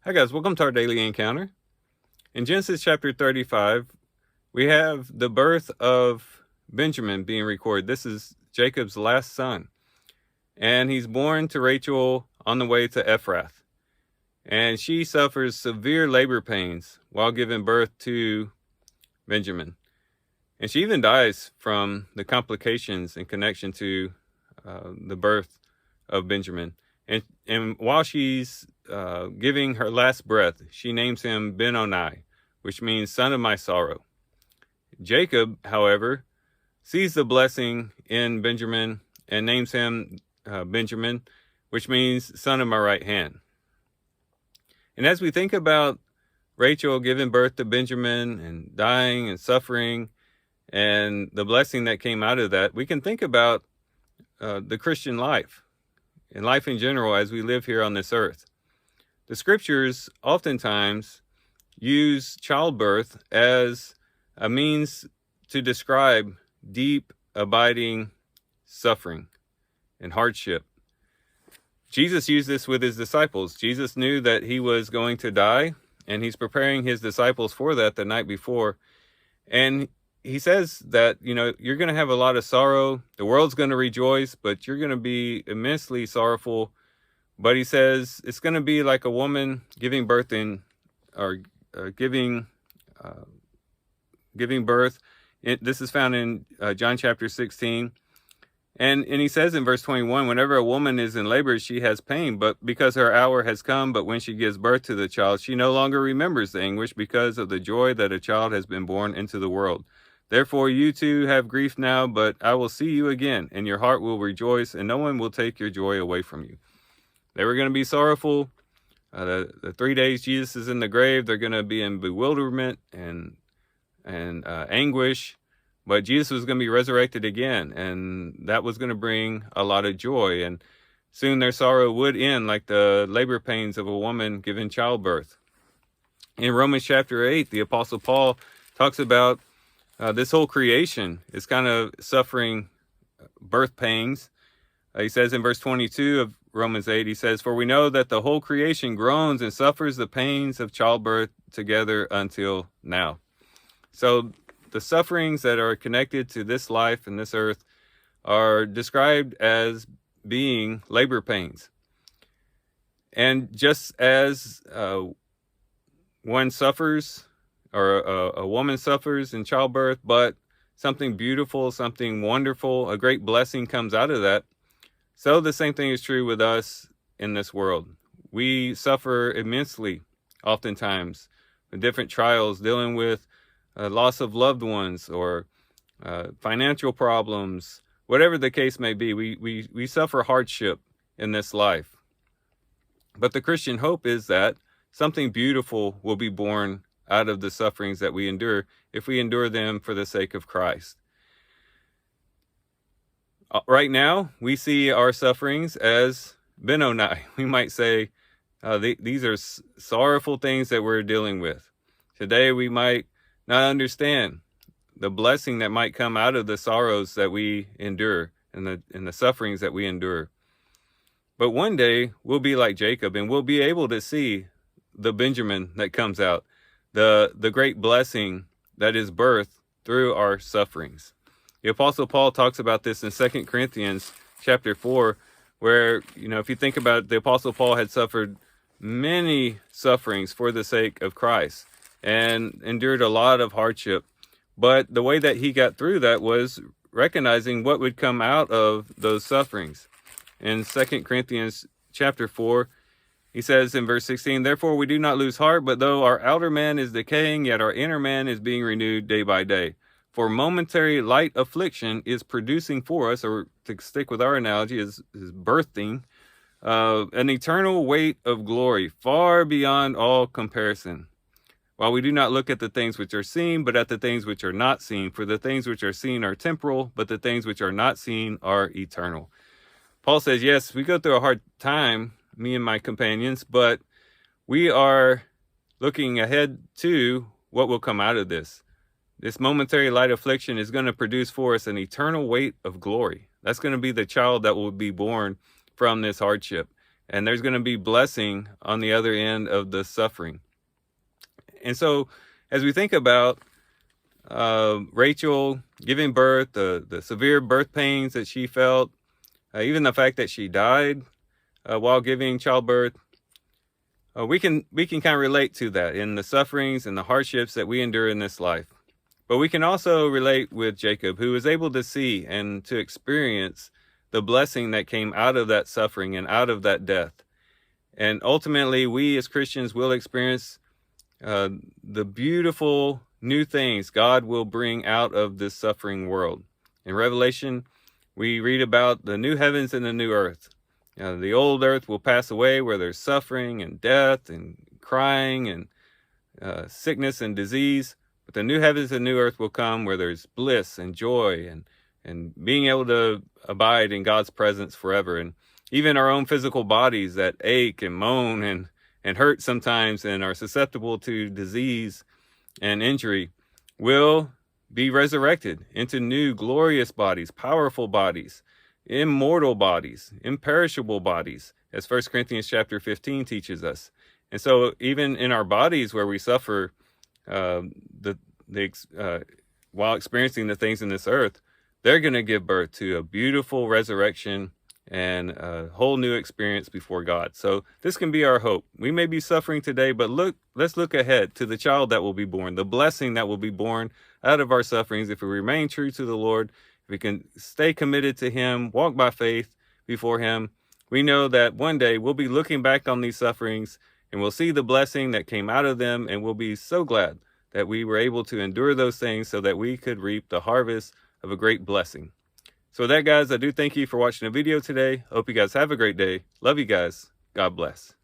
Hi guys, welcome to our daily encounter. In Genesis chapter 35, we have the birth of Benjamin being recorded. This is Jacob's last son, and he's born to Rachel on the way to Ephrath. And she suffers severe labor pains while giving birth to Benjamin. And she even dies from the complications in connection to the birth of Benjamin. And while she's giving her last breath, she names him Ben-Oni, which means son of my sorrow. Jacob, however, sees the blessing in Benjamin and names him Benjamin, which means son of my right hand. And as we think about Rachel giving birth to Benjamin and dying and suffering and the blessing that came out of that, we can think about the Christian life and life in general as we live here on this earth. The scriptures oftentimes use childbirth as a means to describe deep, abiding suffering and hardship. Jesus used this with his disciples. Jesus knew that he was going to die, and he's preparing his disciples for that the night before. And he says that, you're going to have a lot of sorrow. The world's going to rejoice, but you're going to be immensely sorrowful. But he says it's going to be like a woman giving birth giving birth. This is found in John chapter 16. And he says in verse 21, whenever a woman is in labor, she has pain, but because her hour has come, but when she gives birth to the child, she no longer remembers the anguish because of the joy that a child has been born into the world. Therefore, you too have grief now, but I will see you again, and your heart will rejoice, and no one will take your joy away from you. They were going to be sorrowful. The 3 days Jesus is in the grave, they're going to be in bewilderment and anguish. But Jesus was going to be resurrected again, and that was going to bring a lot of joy. And soon their sorrow would end like the labor pains of a woman giving childbirth. In Romans chapter 8, the Apostle Paul talks about this whole creation is kind of suffering birth pains. He says in verse 22 of Romans 8, he says, "For we know that the whole creation groans and suffers the pains of childbirth together until now." So the sufferings that are connected to this life and this earth are described as being labor pains. And just as one suffers, or a woman suffers in childbirth, but something beautiful, something wonderful, a great blessing comes out of that, so the same thing is true with us in this world. We suffer immensely, oftentimes, with different trials, dealing with loss of loved ones or financial problems, whatever the case may be. We suffer hardship in this life. But the Christian hope is that something beautiful will be born out of the sufferings that we endure if we endure them for the sake of Christ. Right now, we see our sufferings as Ben-Oni. We might say these are sorrowful things that we're dealing with. Today, we might not understand the blessing that might come out of the sorrows that we endure and the sufferings that we endure. But one day we'll be like Jacob, and we'll be able to see the Benjamin that comes out, the great blessing that is birthed through our sufferings. The Apostle Paul talks about this in 2 Corinthians chapter 4, where, if you think about it, the Apostle Paul had suffered many sufferings for the sake of Christ and endured a lot of hardship. But the way that he got through that was recognizing what would come out of those sufferings. In 2 Corinthians chapter 4, he says in verse 16, "Therefore we do not lose heart, but though our outer man is decaying, yet our inner man is being renewed day by day. For momentary light affliction is producing for us," or to stick with our analogy, is birthing, "an eternal weight of glory, far beyond all comparison. While we do not look at the things which are seen, but at the things which are not seen. For the things which are seen are temporal, but the things which are not seen are eternal." Paul says, yes, we go through a hard time, me and my companions, but we are looking ahead to what will come out of this. This momentary light affliction is going to produce for us an eternal weight of glory. That's going to be the child that will be born from this hardship. and there's going to be blessing on the other end of the suffering. And so as we think about Rachel giving birth, the severe birth pains that she felt, even the fact that she died while giving childbirth, we can kind of relate to that in the sufferings and the hardships that we endure in this life. But we can also relate with Jacob, who was able to see and to experience the blessing that came out of that suffering and out of that death. And ultimately, we as Christians will experience the beautiful new things God will bring out of this suffering world. In Revelation, we read about the new heavens and the new earth. The old earth will pass away, where there's suffering and death and crying and sickness and disease. But the new heavens and new earth will come, where there's bliss and joy and being able to abide in God's presence forever. And even our own physical bodies that ache and moan and hurt sometimes and are susceptible to disease and injury will be resurrected into new glorious bodies, powerful bodies, immortal bodies, imperishable bodies, as 1 Corinthians chapter 15 teaches us. And so even in our bodies where we suffer while experiencing the things in this earth, they're going to give birth to a beautiful resurrection and a whole new experience before God. So this can be our hope. We may be suffering today, but let's look ahead to the child that will be born, the blessing that will be born out of our sufferings if we remain true to the Lord, if we can stay committed to Him, walk by faith before Him. We know that one day we'll be looking back on these sufferings and we'll see the blessing that came out of them, and we'll be so glad that we were able to endure those things so that we could reap the harvest of a great blessing. So with that, guys, I do thank you for watching the video today. Hope you guys have a great day. Love you guys. God bless.